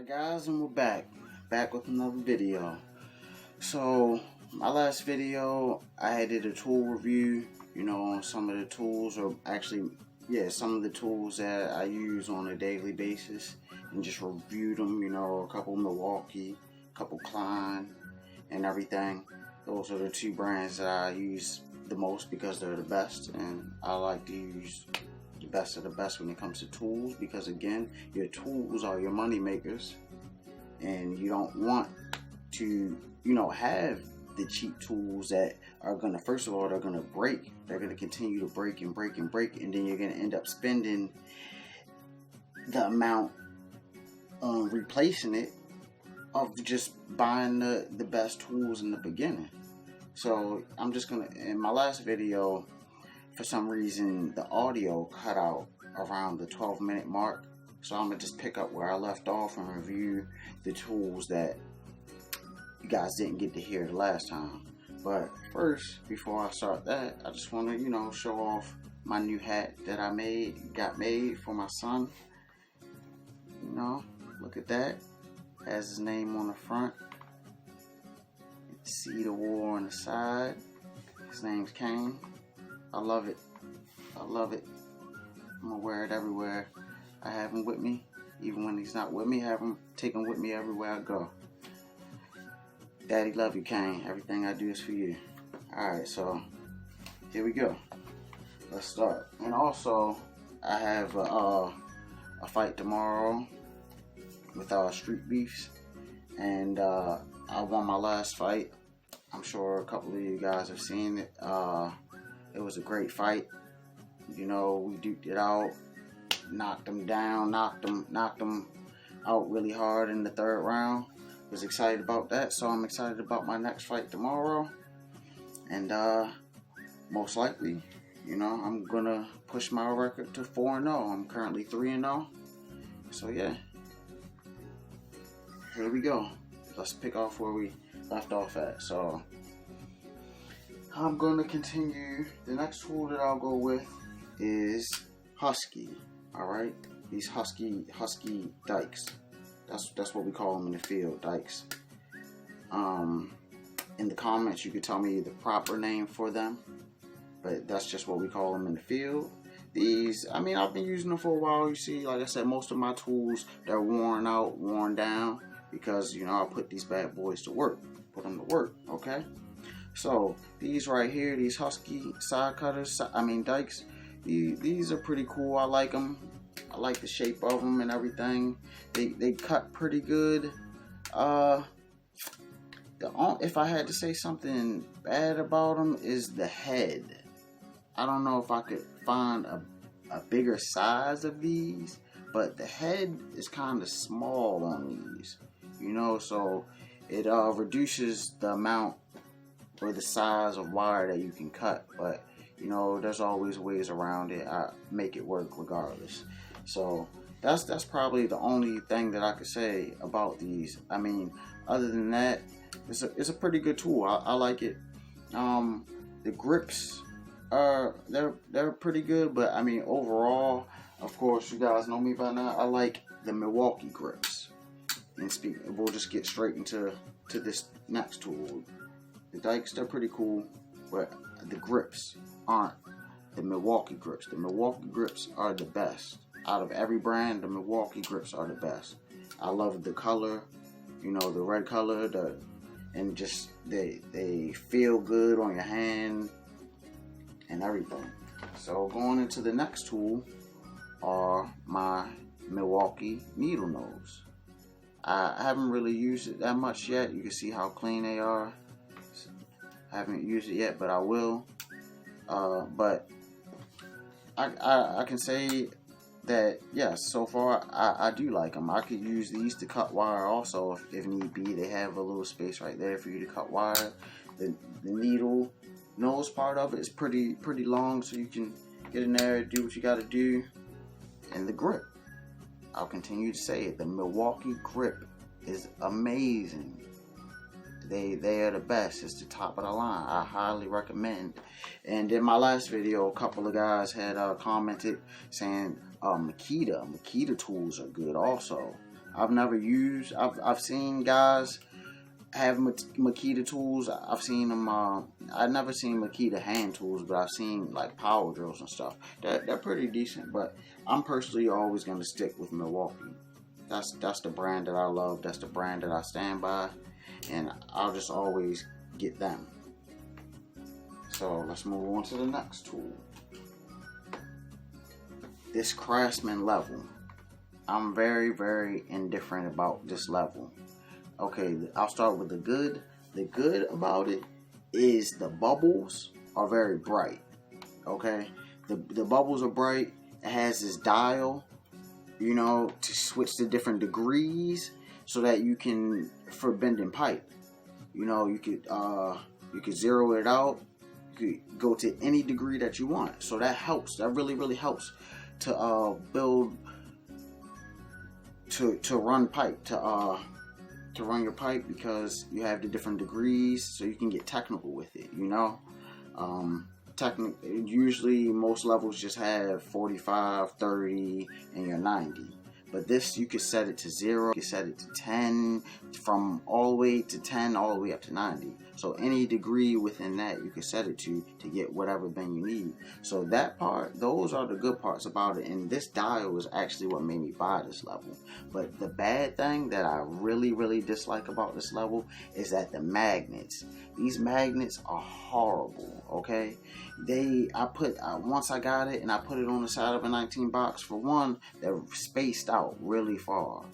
Alright guys, and we're back with another video. So my last video I did a tool review, on some of the tools, or actually some of the tools that I use on a daily basis, and just reviewed them, a couple Milwaukee, a couple Klein, and everything. Those are the two brands that I use the most because they're the best, and I like to use the best of the best when it comes to tools, because again, your tools are your money makers, and you don't want to have the cheap tools that are gonna, first of all, they're gonna break. They're gonna continue to break and break and break, and then you're gonna end up spending the amount on replacing it of just buying the best tools in the beginning. So I'm just gonna, in my last video, for some reason the audio cut out around the 12-minute mark, so I'm gonna just pick up where I left off and review the tools that you guys didn't get to hear the last time. But first, before I start that, I just want to show off my new hat that I got made for my son. Look at that, has his name on the front, see the war on the side. His name's Kane. I love it. I love it. I'm gonna wear it everywhere. I have him with me. Even when he's not with me, I have him taken with me everywhere I go. Daddy love you, Kane. Everything I do is for you. Alright, so here we go. Let's start. And also, I have a fight tomorrow with Street Beefs. And I won my last fight. I'm sure a couple of you guys have seen it. It was a great fight. We duked it out, knocked him down, knocked him out really hard in the third round. Was excited about that, so I'm excited about my next fight tomorrow. And most likely, I'm gonna push my record to 4-0. I'm currently 3-0. So yeah, here we go. Let's pick off where we left off at. So I'm going to continue. The next tool that I'll go with is Husky. Alright, these Husky dikes. That's what we call them in the field, dikes. In the comments you could tell me the proper name for them, but that's just what we call them in the field. These, I've been using them for a while. You see, like I said, most of my tools, they're worn out, worn down, because I put these bad boys to work, put them to work. Okay, so these right here, these Husky side cutters, dikes, these are pretty cool. I like them. I like the shape of them and everything. They cut pretty good. If I had to say something bad about them, is the head. I don't know if I could find a bigger size of these, but the head is kind of small on these. So it reduces the amount or the size of wire that you can cut, but there's always ways around it. I make it work regardless. So that's probably the only thing that I could say about these. Other than that, it's a pretty good tool. I like it. The grips they're pretty good, but overall, of course, you guys know me by now, I like the Milwaukee grips. And we'll just get straight into this next tool. The dikes, they're pretty cool, but the grips aren't the Milwaukee grips. The Milwaukee grips are the best. Out of every brand, the Milwaukee grips are the best. I love the color, the red color, and just they feel good on your hand and everything. So going into the next tool are my Milwaukee needle nose. I haven't really used it that much yet. You can see how clean they are. I haven't used it yet, but I will. But I can say that yes, so far I do like them. I could use these to cut wire also if need be. They have a little space right there for you to cut wire. The needle nose part of it is pretty long, so you can get in there, do what you got to do. And the grip, I'll continue to say it, the Milwaukee grip is amazing. They are the best. It's the top of the line. I highly recommend. And in my last video, a couple of guys had commented saying Makita tools are good also. I've never used. I've seen guys have Makita tools. I've seen them. I've never seen Makita hand tools, but I've seen like power drills and stuff. They're pretty decent. But I'm personally always going to stick with Milwaukee. That's the brand that I love. That's the brand that I stand by, and I'll just always get them. So let's move on to the next tool. This Craftsman level. I'm very, very indifferent about this level. Okay, I'll start with the good. The good about it is the bubbles are very bright. Okay, the bubbles are bright. It has this dial, you know, to switch to different degrees so that you can, for bending pipe, you know, you could zero it out. You could go to any degree that you want. So that helps. That really, really helps to build, to run pipe, to run your pipe, because you have the different degrees, so you can get technical with it, you know. Usually most levels just have 45, 30, and your 90. But this, you could set it to 0, you could set it to 10, from all the way to 10, all the way up to 90. So any degree within that, you can set it to get whatever bend you need. So that part, those are the good parts about it. And this dial is actually what made me buy this level. But the bad thing that I really, really dislike about this level is that the magnets. These magnets are horrible, okay? Once I got it and I put it on the side of a 19 box, for one, they're spaced out really far.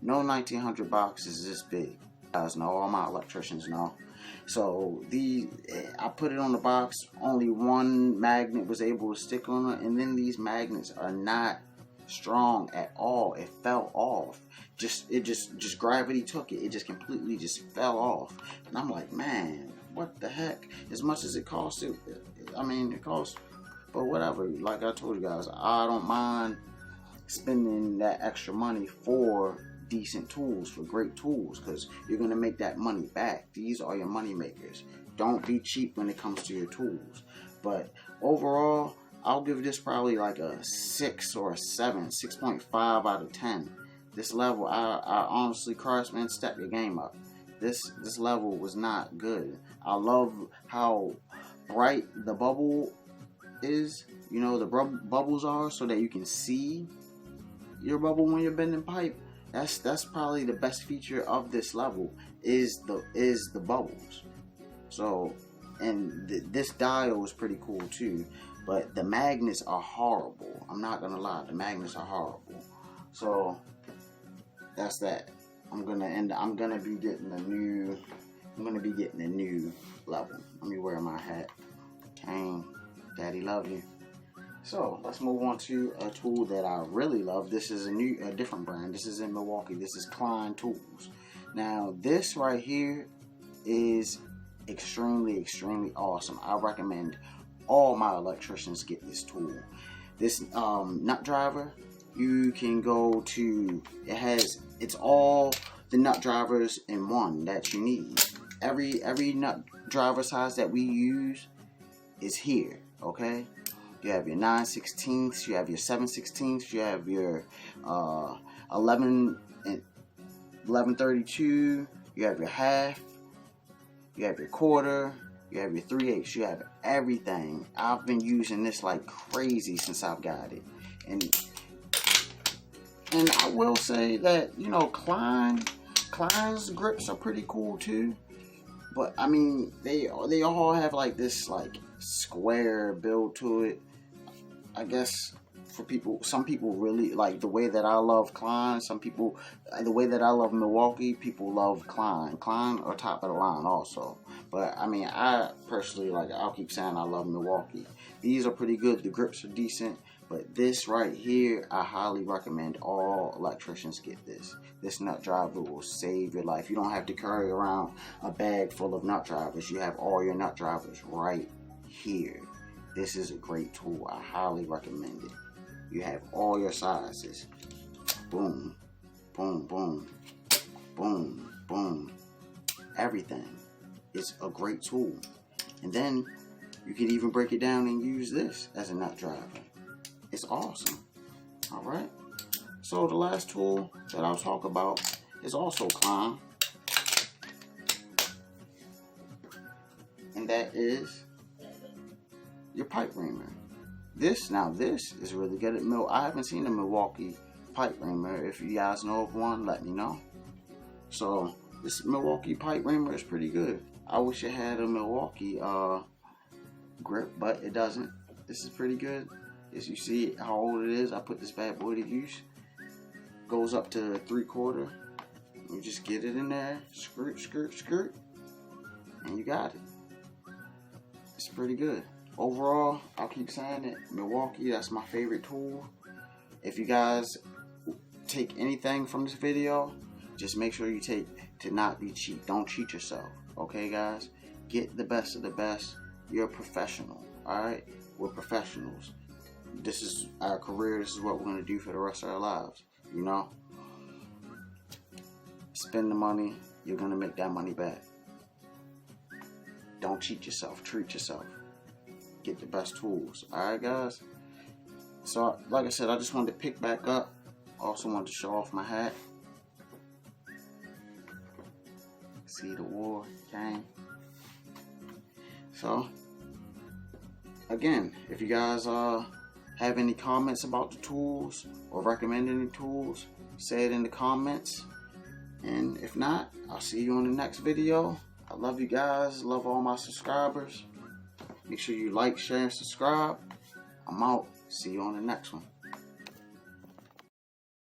No 1900 box is this big. You guys know, all my electricians know. So I put it on the box, only one magnet was able to stick on it, and then these magnets are not strong at all. It fell off. Just gravity took it. It just completely just fell off. And I'm like, man, what the heck? As much as it costs, it costs, but whatever. Like I told you guys, I don't mind spending that extra money for decent tools, for great tools, because you're going to make that money back. These are your money makers. Don't be cheap when it comes to your tools. But overall, I'll give this probably like a 6 or a 7, 6.5 out of 10. This level, I honestly, Craftsmen, step your game up. This level was not good. I love how bright the bubble is, you know, the bubbles are, so that you can see your bubble when you're bending pipe. That's probably the best feature of this level is the bubbles. So, and this dial is pretty cool too, but the magnets are horrible. I'm not gonna lie, the magnets are horrible. So that's that. I'm gonna be getting a new level. Let me wear my hat. Kane, Daddy love you. So let's move on to a tool that I really love. This is a different brand. This is in Milwaukee. This is Klein Tools. Now this right here is extremely, extremely awesome. I recommend all my electricians get this tool. This nut driver, you can go to, it's all the nut drivers in one that you need. Every nut driver size that we use is here, okay? You have your 9/16, you have your 7/16, you have your 11/32, you have your half, you have your quarter, you have your 3/8, you have everything. I've been using this like crazy since I've got it. And I will say that, you know, Klein's grips are pretty cool too. But I mean, they all have like this like square build to it. I guess for people, some people really like the way that I love Klein. Some people, the way that I love Milwaukee, people love Klein. Klein are top of the line also. But I mean, I personally, like, I'll keep saying I love Milwaukee. These are pretty good. The grips are decent. But this right here, I highly recommend all electricians get this. This nut driver will save your life. You don't have to carry around a bag full of nut drivers. You have all your nut drivers right here. This is a great tool. I highly recommend it. You have all your sizes. Boom, boom, boom, boom, boom. Everything. It's a great tool. And then you can even break it down and use this as a nut driver. It's awesome. Alright. So the last tool that I'll talk about is also Klein. And that is your pipe reamer. This is really good at I haven't seen a Milwaukee pipe reamer. If you guys know of one, let me know. So this Milwaukee pipe reamer is pretty good. I wish it had a Milwaukee grip, but it doesn't. This is pretty good. As you see how old it is, I put this bad boy to use. Goes up to 3/4. You just get it in there, skirt, skirt, skirt, and you got it. It's pretty good. Overall, I'll keep saying it, Milwaukee, that's my favorite tool. If you guys take anything from this video, just make sure you take to not be cheap. Don't cheat yourself, okay guys? Get the best of the best. You're a professional, alright? We're professionals. This is our career. This is what we're going to do for the rest of our lives, you know? Spend the money, you're going to make that money back. Don't cheat yourself, treat yourself. Get the best tools, alright guys? So like I said, I just wanted to pick back up. Also wanted to show off my hat. See the war came. So again, if you guys have any comments about the tools or recommend any tools, say it in the comments. And if not, I'll see you on the next video. I love you guys, love all my subscribers. Make sure you like, share, and subscribe. I'm out. See you on the next one.